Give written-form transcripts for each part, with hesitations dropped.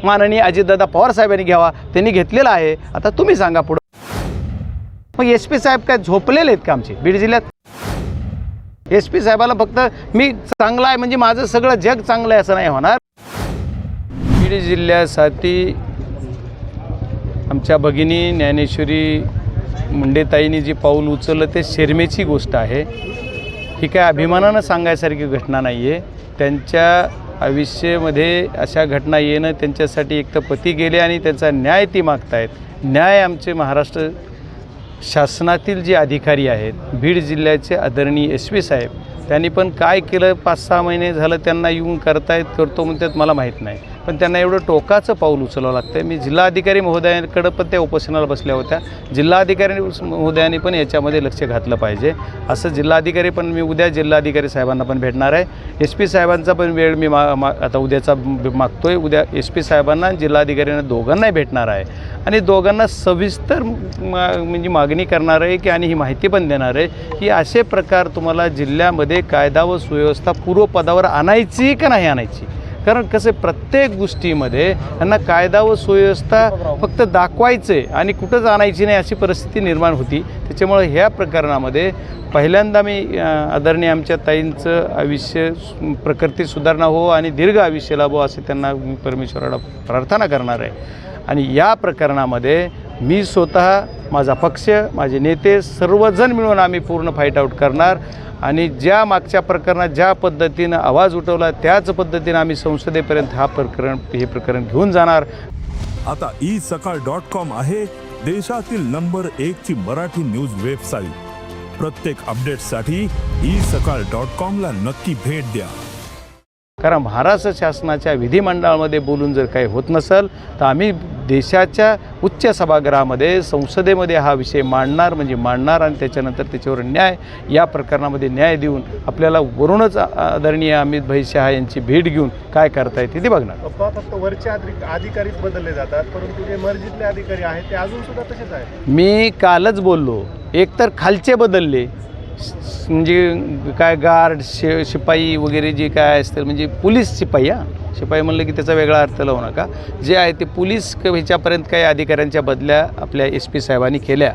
माननीय अजितदादा पवार साहेबांनी घ्यावा, त्यांनी घेतलेला आहे. आता तुम्ही सांगा पुढं. मग SP साहेब काय झोपलेले आहेत का आमचे बीड जिल्ह्यात? SP साहेबाला फक्त मी चांगला आहे म्हणजे माझं सगळं जग चांगलं आहे असं नाही होणार. बीड जिल्ह्यासाठी आमच्या भगिनी ज्ञानेश्वरी मुंडेताईंनी जी पाऊल उचललं ते शर्मेची गोष्ट आहे. ही काय अभिमानानं सांगायसारखी घटना नाही आहे. त्यांच्या आयुष्यामध्ये अशा घटना येणं त्यांच्यासाठी एक तर पती गेले आणि त्यांचा न्याय ती मागतायत. न्याय आमचे महाराष्ट्र शासनातील जे अधिकारी आहेत, बीड जिल्ह्याचे आदरणीय SP साहेब, त्यांनी पण काय केलं 5-6 महिने झालं त्यांना येऊन करतो म्हणतात मला माहीत नाही, पण त्यांना एवढं टोकाचं पाऊल उचलावं लागतं. मी जिल्हाधिकारी महोदयांकडं पण त्या उपोषणाला बसल्या होत्या. जिल्हाधिकारी महोदयांनी पण याच्यामध्ये लक्ष घातलं पाहिजे. असं जिल्हाधिकारी पण मी उद्या जिल्हाधिकारी साहेबांना पण भेटणार आहे. SP साहेबांचा पण वेळ मी आता उद्याचा मागतोय. उद्या SP साहेबांना जिल्हाधिकाऱ्यांना दोघांनाही भेटणार आहे आणि दोघांना सविस्तर म्हणजे मागणी करणार आहे की आणि ही माहिती पण देणार आहे की असे प्रकार तुम्हाला जिल्ह्यामध्ये कायदा व सुव्यवस्था पूर्वपदावर आणायची का नाही आणायची. कारण कसं प्रत्येक गोष्टीमध्ये त्यांना कायदा व सुव्यवस्था फक्त दाखवायचे आणि कुठंच आणायची नाही अशी परिस्थिती निर्माण होती. त्याच्यामुळे ह्या प्रकरणामध्ये पहिल्यांदा मी आदरणीय आमच्या ताईंचं आयुष्य प्रकृती सुधारणा हो आणि दीर्घ आयुष्य लाभो असे त्यांना मी परमेश्वराला प्रार्थना करणार आहे. आणि या प्रकरणामध्ये मी स्वतः, माझा पक्ष, माझे नेते सर्वजण मिळून आम्ही पूर्ण फाईट आऊट करणार आणि ज्या मागच्या प्रकरणात ज्या पद्धतीनं आवाज उठवला त्याच पद्धतीनं आम्ही संसदेपर्यंत हे प्रकरण घेऊन जाणार. आता isakal.com आहे देशातील नंबर 1 ची मराठी न्यूज वेबसाईट. प्रत्येक अपडेटसाठी isakal.com ला नक्की भेट द्या. कारण महाराष्ट्र शासनाच्या विधिमंडळामध्ये बोलून जर काही होत नसेल तर आम्ही देशाच्या उच्च सभागृहामध्ये संसदेमध्ये हा विषय मांडणार आणि त्याच्यानंतर त्याच्यावर न्याय या प्रकरणामध्ये न्याय देऊन आपल्याला वरूनच आदरणीय अमित भाई शहा यांची भेट घेऊन काय करता येते ते बघणार. फक्त वरचे अधिकारीच बदलले जातात परंतु जे मर्जीतले अधिकारी आहेत ते अजून सुद्धा तसेच आहेत. मी कालच बोललो, एकतर खालचे बदलले म्हणजे काय गार्ड शिपाई वगैरे जे काय असतील म्हणजे पोलीस शिपाई, शिपाई म्हणलं की त्याचा वेगळा अर्थ लावू नका, जे आहे ते पोलीस ह्याच्यापर्यंत काही अधिकाऱ्यांच्या बदल्या आपल्या SP साहेबांनी केल्या.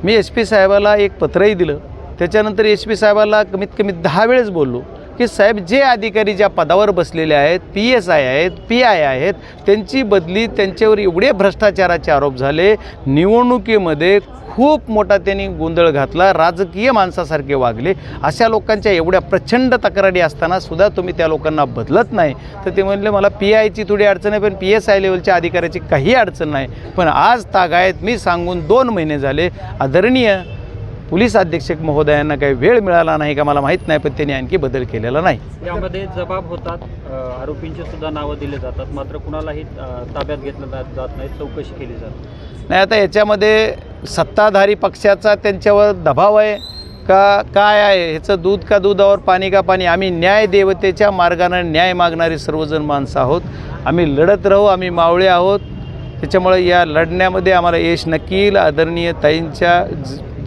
मी SP साहेबाला एक पत्रही दिलं. त्याच्यानंतर SP साहेबाला कमीत कमी 10 वेळेस बोललो की साहेब जे अधिकारी ज्या पदावर बसलेले आहेत, PSI आहेत, PI आहेत, त्यांची बदली, त्यांच्यावर एवढे भ्रष्टाचाराचे आरोप झाले, निवडणुकीमध्ये खूप मोठा त्यांनी गोंधळ घातला, राजकीय माणसासारखे वागले. अशा लोकांच्या एवढ्या प्रचंड तक्रारी असताना सुद्धा तुम्ही त्या लोकांना बदलत नाही. तर ते म्हणले मला PIची थोडी अडचण आहे पण PSI लेवलच्या अधिकाऱ्याची काही अडचण नाही. पण आज तागायत मी सांगून 2 महिने झाले आदरणीय पोलीस अधीक्षक महोदयांना काही वेळ मिळाला नाही का मला माहीत नाही, पण त्यांनी आणखी बदल केलेला नाही. यामध्ये जबाब होतात, आरोपींची सुद्धा नावं दिले जातात, मात्र कुणालाही ताब्यात घेतलं जात नाही, चौकशी केली जाते नाही. आता याच्यामध्ये सत्ताधारी पक्षाचा त्यांच्यावर दबाव आहे का काय आहे, ह्याचं दूध का दुधावर पाणी का पाणी. आम्ही न्याय देवतेच्या मार्गाने न्याय मागणारी सर्वजण माणसं आहोत. आम्ही लढत राहू, आम्ही मावळे आहोत. त्याच्यामुळे या लढण्यामध्ये आम्हाला यश नक्की येईल. आदरणीय ताईंच्या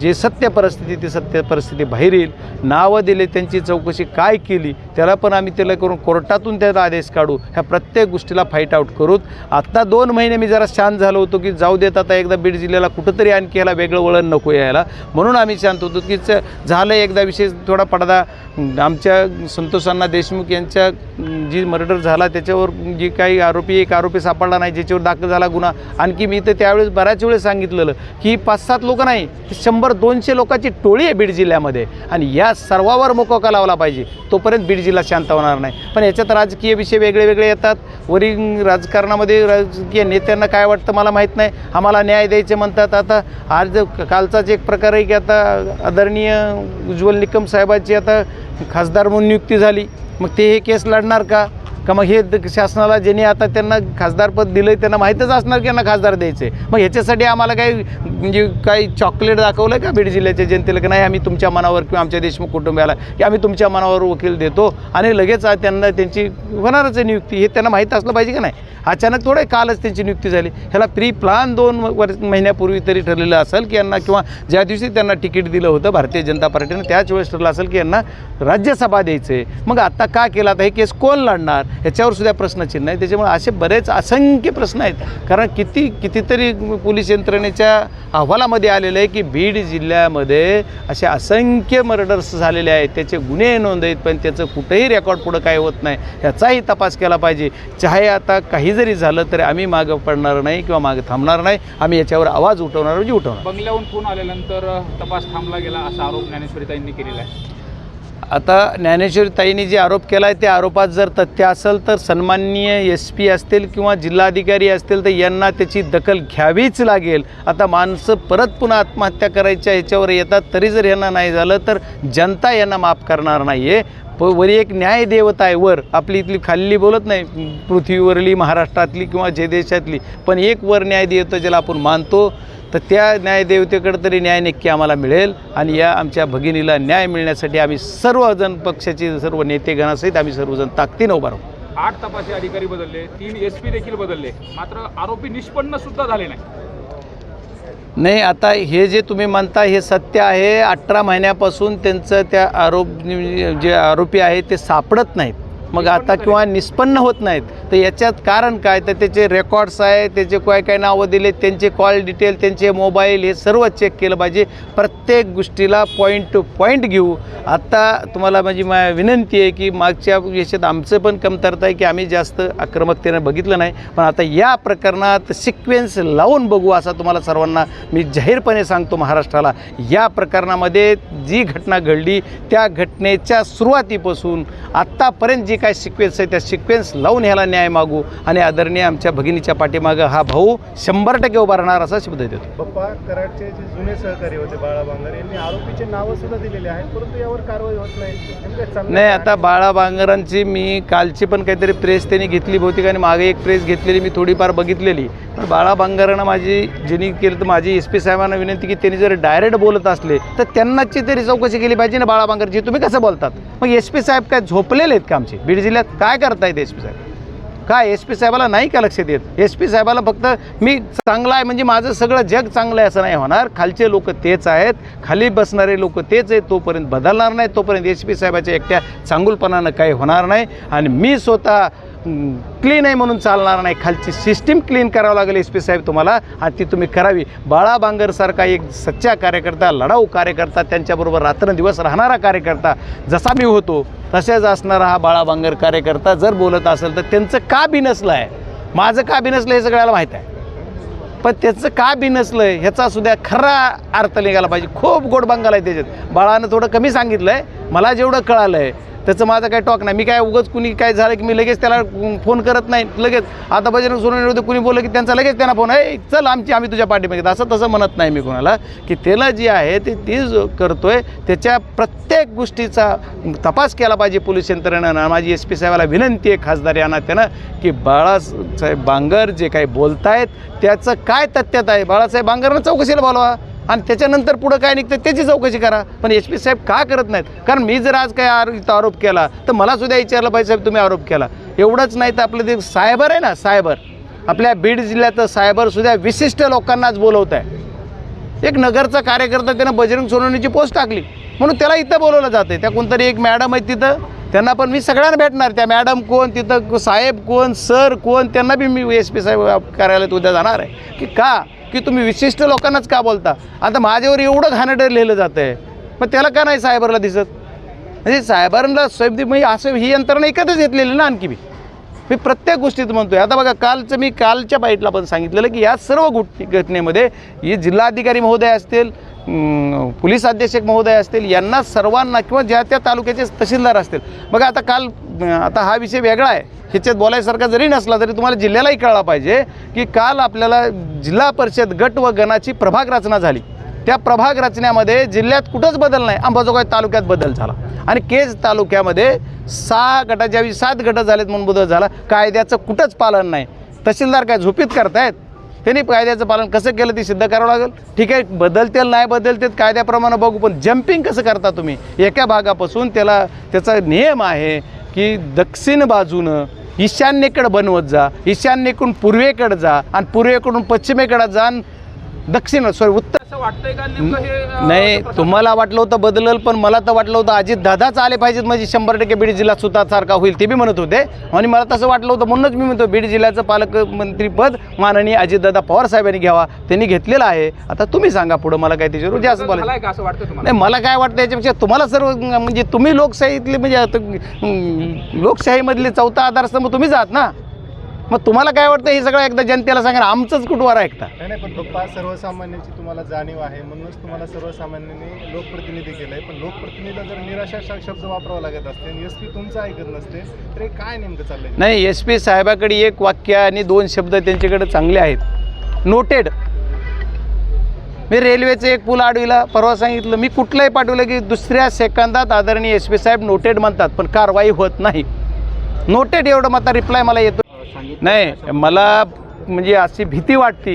जे सत्य परिस्थिती ती सत्य परिस्थिती बाहेर येईल. नावं दिले, त्यांची चौकशी काय केली त्याला पण आम्ही त्याला करून कोर्टातून त्याचा आदेश काढू. ह्या प्रत्येक गोष्टीला फाईट आऊट करूत. आत्ता 2 महिने मी जरा शांत झालो होतो की जाऊ देत आता एकदा बीड जिल्ह्याला कुठंतरी आणखी याला वेगळं वळण नको यायला, म्हणून आम्ही शांत होतो की झालं एकदा विषय थोडा पडदा. आमच्या संतोषांना देशमुख यांच्या जी मर्डर झाला त्याच्यावर जी काही एक आरोपी सापडला नाही ज्याच्यावर दाखल झाला गुन्हा. आणखी मी तर त्यावेळेस बऱ्याच वेळेस सांगितलेलं की 5-7 लोक नाही, 100-200 लोकांची टोळी आहे बीड जिल्ह्यामध्ये आणि या सर्वावर मोकोका लावला पाहिजे. तोपर्यंत बीड जिल्हा शांत होणार नाही. पण याच्यात राजकीय विषय वेगळे वेगळे येतात. वरील राजकारणामध्ये राजकीय नेत्यांना काय वाटतं मला माहीत नाही. आम्हाला न्याय द्यायचे म्हणतात. आता आज कालचाच एक प्रकार आहे की आता आदरणीय उज्ज्वल निकम साहेबांची आता खासदार म्हणून नियुक्ती झाली. मग ते हे केस लढणार का मग हे शासनाला ज्यांनी आता त्यांना खासदारपद दिलं आहे त्यांना माहीतच असणार की यांना खासदार द्यायचे. मग ह्याच्यासाठी आम्हाला काही म्हणजे काही चॉकलेट दाखवलं का बीड जिल्ह्याच्या जनतेला की नाही आम्ही तुमच्या मनावर किंवा आमच्या देशमुख कुटुंबियाला की आम्ही तुमच्या मनावर वकील देतो आणि लगेच त्यांना त्यांची होणारच आहे नियुक्ती. हे त्यांना माहीत असलं पाहिजे की नाही. अचानक थोडं कालच त्यांची नियुक्ती झाली. ह्याला प्री प्लान 2 महिन्यापूर्वी तरी ठरलेलं असेल की यांना किंवा ज्या दिवशी त्यांना तिकीट दिलं होतं भारतीय जनता पार्टीनं त्याच वेळेस ठरलं असेल की यांना राज्यसभा द्यायचं आहे. मग आता का केलं, आता हे केस कोण लढणार. ह्याच्यावर सुद्धा प्रश्नचिन्ह आहे. त्याच्यामुळे असे बरेच असंख्य प्रश्न आहेत. कारण कितीतरी पोलीस यंत्रणेच्या अहवालामध्ये आलेलं आहे की बीड जिल्ह्यामध्ये असे असंख्य मर्डर्स झालेले आहेत, त्याचे गुन्हे नोंद आहेत, पण त्याचं कुठेही रेकॉर्ड पुढं काय होत नाही. ह्याचाही तपास केला पाहिजे. चाहे आता काही जरी झालं तरी आम्ही मागं पडणार नाही किंवा मागं थांबणार नाही. आम्ही याच्यावर आवाज उठवणार म्हणजे उठवणार. बंगल्याहून फोन आल्यानंतर तपास थांबला गेला असा आरोप ज्ञानेश्वरीताईंनी केलेला आहे. आता ज्ञानेश्वरीताईंनी जे आरोप केला आहे त्या आरोपात जर तथ्य असेल तर सन्माननीय SP असतील किंवा जिल्हाधिकारी असतील तर यांना त्याची दखल घ्यावीच लागेल. आता माणसं परत पुन्हा आत्महत्या करायच्या ह्याच्यावर येतात, तरी जर यांना नाही झालं तर जनता यांना माफ करणार नाही आहे. वरी एक न्यायदेवता आहे वर, आपली इथली खाल्ली बोलत नाही, पृथ्वीवरली, महाराष्ट्रातली किंवा जे देशातली, पण एक वर न्यायदेवता ज्याला आपण मानतो, तर त्या न्यायदेवतेकडे तरी न्याय नक्की आम्हाला मिळेल. आणि या आमच्या भगिनीला न्याय मिळण्यासाठी आम्ही सर्वजण पक्षाचे सर्व नेतेगणासहित आम्ही सर्वजण ताकदीनं उभा राहू. 8 तपासी अधिकारी बदलले, 3 SP देखील बदलले, मात्र आरोपी निष्पन्न सुद्धा झाले नाही. आता हे जे तुम्ही म्हणता हे सत्य आहे. 18 महिन्यापासून त्यांचं त्या जे आरोपी आहे ते सापडत नाहीत. मग आता किंवा निष्पन्न होत नाहीत, तर याच्यात कारण काय, तर त्याचे रेकॉर्ड्स आहे, त्याचे काय नावं दिले, त्यांचे कॉल डिटेल, त्यांचे मोबाईल, हे सर्व चेक केलं पाहिजे. प्रत्येक गोष्टीला पॉईंट टू पॉईंट घेऊ. आत्ता तुम्हाला माझी विनंती आहे की मागच्या याच्यात आमचं पण कमतरता आहे की आम्ही जास्त आक्रमकतेनं बघितलं नाही, पण आता या प्रकरणात सिक्वेन्स लावून बघू असा तुम्हाला सर्वांना मी जाहीरपणे सांगतो. महाराष्ट्राला या प्रकरणामध्ये जी घटना घडली त्या घटनेच्या सुरुवातीपासून आत्तापर्यंत जी काय सिक्वेन्स आहे त्या सिक्वेन्स लावून ह्याला न्याय मागू. आणि आदरणीय आमच्या भगिनीच्या पाठीमागं हा भाऊ 100% उभा राहणार असा शब्द देतो. बाप्पा कराडचे जे जुने सहकारी होते बाळा बांगर यांनी आरोपीचे नावं सुद्धा दिलेले आहेत, परंतु यावर कारवाई होत नाही. नाही, आता बाळा बांगरांची मी कालची पण काहीतरी प्रेस त्यांनी घेतली बहुतेक, आणि मागे एक प्रेस घेतलेली मी थोडीफार बघितलेली. पण बाळा बांगरांना माझी ज्यांनी केलं तर माझी SP साहेबांना विनंती की त्यांनी जर डायरेक्ट बोलत असले तर त्यांनाची तरी चौकशी केली पाहिजे ना. बाळा बांगरची तुम्ही कसं बोलतात? मग SP साहेब काय झोपलेले आहेत का आमचे बीड जिल्ह्यात? काय करतायत SP साहेब? काय SP साहेबाला नाही का लक्ष देत? SP साहेबाला फक्त मी चांगला आहे म्हणजे माझं सगळं जग चांगलं आहे असं नाही होणार. खालचे लोक तेच आहेत, खाली बसणारे लोक तेच आहेत. तोपर्यंत बदलणार नाही, तोपर्यंत SP साहेबाच्या एकट्या चांगुलपणानं काही होणार नाही. आणि मी स्वतः क्लीन आहे म्हणून चालणार नाही. खालची सिस्टीम क्लीन करावं लागेल SP साहेब तुम्हाला, आणि ती तुम्ही करावी. बाळा बांगरसारखा एक सच्चा कार्यकर्ता, लढाऊ कार्यकर्ता, त्यांच्याबरोबर रात्रंदिवस राहणारा कार्यकर्ता जसा मी होतो तसेच असणारा हा बाळा बांगर कार्यकर्ता जर बोलत असेल तर त्यांचं का बी नसलं आहे, माझं का बी नसलं हे सगळ्याला माहीत आहे, पण त्याचं का बी नसलं आहे ह्याचा सुद्धा खरा अर्थ निघाला पाहिजे. खूप गोड बंगाल आहे त्याच्यात. बाळानं थोडं कमी सांगितलं आहे, मला जेवढं कळालं आहे त्याचं माझं काही टॉक नाही. मी काय उगाच कुणी काय झालं की मी लगेच त्याला फोन करत नाही. लगेच आता बजरंग सोनवणे कुणी बोललं की त्यांचा लगेच त्यांना फोन आहे, चल आम्ही तुझ्या पाठीमागे, असं तसं म्हणत नाही मी कोणाला. की त्याला जी आहे ती करतोय त्याच्या प्रत्येक गोष्टीचा तपास केला पाहिजे पोलीस यंत्रणेनं. माझी SP साहेबाला विनंती आहे खासदार यांना त्यानं की बाळासाहेब बांगर जे काही बोलतायत त्याचं काय तथ्यता आहे, बाळासाहेब बांगरनं चौकशीला बोलवा आणि त्याच्यानंतर पुढं काय निघतं त्याची चौकशी करा. पण SP साहेब का करत नाहीत? कारण मी जर आज काय आरोप केला तर मला सुद्धा विचारलं पाहिजे साहेब तुम्ही आरोप केला. एवढंच नाही तर आपलं ते सायबर आहे ना, सायबर आपल्या बीड जिल्ह्यात सायबरसुद्धा विशिष्ट लोकांनाच बोलवत आहे. एक नगरचा कार्यकर्ता त्यानं बजरंग सोनवणेची पोस्ट टाकली म्हणून त्याला इथं बोलवलं जातं. त्या कोणतरी एक मॅडम आहे तिथं, त्यांना पण मी सगळ्यांना भेटणार. त्या मॅडम कोण, तिथं साहेब कोण, सर कोण, त्यांना बी मी SP साहेब कार्यालयात उद्या जाणार आहे. की का की तुम्ही विशिष्ट लोकांनाच का बोलता? आता माझ्यावर एवढं घाणेरडं लिहिलं जातं आहे, पण त्याला का नाही सायबरला दिसत? म्हणजे सायबरला साहेब म्हणजे असं ही यंत्रणा एकत्रच घेतलेली ना. आणखी मी प्रत्येक गोष्टीत म्हणतोय. आता बघा मी कालच्या बाईटला पण सांगितलेलं की या सर्व घटनेमध्ये हे जिल्हाधिकारी महोदय असतील, पोलीस अधीक्षक महोदय असतील, यांना सर्वांना किंवा ज्या त्या तालुक्याचे तहसीलदार असतील. बघा आता हा विषय वेगळा आहे, ह्याच्यात बोलायसारखा जरी नसला तरी तुम्हाला जिल्ह्यालाही कळला पाहिजे की काल आपल्याला जिल्हा परिषद गट व गणाची प्रभाग रचना झाली. त्या प्रभाग रचनेमध्ये जिल्ह्यात कुठंच बदल नाही. अंबाजोगाई तालुक्यात बदल झाला आणि केज तालुक्यामध्ये 6 गटाच्या 7 गट झालेत म्हणून बदल झाला. कायद्याचं कुठंच पालन नाही. तहसीलदार काय झोपीत करतायत? त्यांनी कायद्याचं पालन कसं केलं ते सिद्ध करावं लागेल. ठीक आहे, बदलतील नाही बदलतील कायद्याप्रमाणे बघू, पण जम्पिंग कसं करता तुम्ही? एका भागापासून त्याचा नियम आहे की दक्षिण बाजूनं ईशान्येकडे बनवत जा, ईशान्येकडून पूर्वेकडे जा आणि पूर्वेकडून पश्चिमेकडे जा. दक्षिण सॉरी उत्तर असं वाटतंय का नेमकं हे नाही, तुम्हाला वाटलं होतं बदलल, पण मला तर वाटलं होतं अजित दादाच आले पाहिजेत म्हणजे 100% बीड जिल्हा सुतासारखा होईल, ते बी म्हणत होते. आणि मला तसं वाटलं होतं म्हणूनच मी म्हणतो बीड जिल्ह्याचं पालकमंत्रीपद माननीय अजितदादा पवार साहेबांनी घ्यावा, त्यांनी घेतलेलं आहे. आता तुम्ही सांगा पुढं मला काय त्याच्यावर जास्त बदल बोलायचं झालाय का असं वाटतं तुम्हाला? नाही. मला काय वाटतं याच्यापेक्षा तुम्हाला सर्व म्हणजे तुम्ही लोकशाहीतले म्हणजे आता लोकशाहीमधले चौथा आधारस्तंभ तुम्हीच आहात ना, मग तुम्हाला काय वाटतं हे सगळं एकदा जनतेला सांगा, आमचंच कुठवर ऐकता. नाही पण पप्पा सर्वसामान्यांची तुम्हाला जाणीव आहे म्हणूनच तुम्हाला सर्वसामान्यांनी लोकप्रतिनिधी केलंय. पण लोकप्रतिनिधीला जर निराशा शब्द वापरावा लागत असते आणि SP तुमचं ऐकत नसते तर हे काय नेमकं चाललंय? नाही, SP साहेबाकडे एक वाक्य आणि 2 शब्द त्यांच्याकडे चांगले आहेत. नोटेड. मी रेल्वेचं एक पूल अडविला, परवा सांगितलं मी कुठलंही पाठवलं की दुसऱ्या सेकंदात आदरणीय SP साहेब नोटेड म्हणतात, पण कारवाई होत नाही. नोटेड एवढं मात्र रिप्लाय मला येतो. नाही, मला म्हणजे अशी भीती वाटते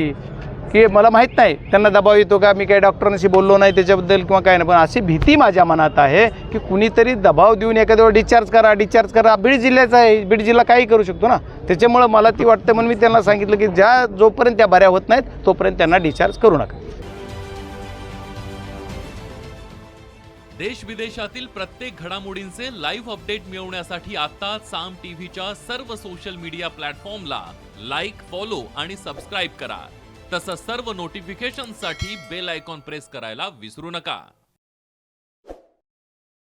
की मला माहीत नाही त्यांना दबाव येतो का, मी काही डॉक्टरांशी बोललो नाही त्याच्याबद्दल किंवा काय नाही, पण अशी भीती माझ्या मनात आहे की कुणीतरी दबाव देऊन एखाद्यावर डिस्चार्ज करा. बीड जिल्ह्याचा आहे, बीड जिल्हा काही करू शकतो ना, त्याच्यामुळं मला ती वाटतं. म्हणून मी त्यांना सांगितलं की जोपर्यंत त्या बऱ्या होत नाहीत तोपर्यंत त्यांना डिस्चार्ज करू नका. देश विदेशातील प्रत्येक घडामोडींचे लाईव्ह अपडेट मिळवण्यासाठी आता साम टीव्हीच्या सर्व सोशल मीडिया प्लॅटफॉर्मला लाईक, फॉलो आणि सबस्क्राईब करा. तसंच सर्व नोटिफिकेशनसाठी बेल आयकॉन प्रेस करायला विसरू नका.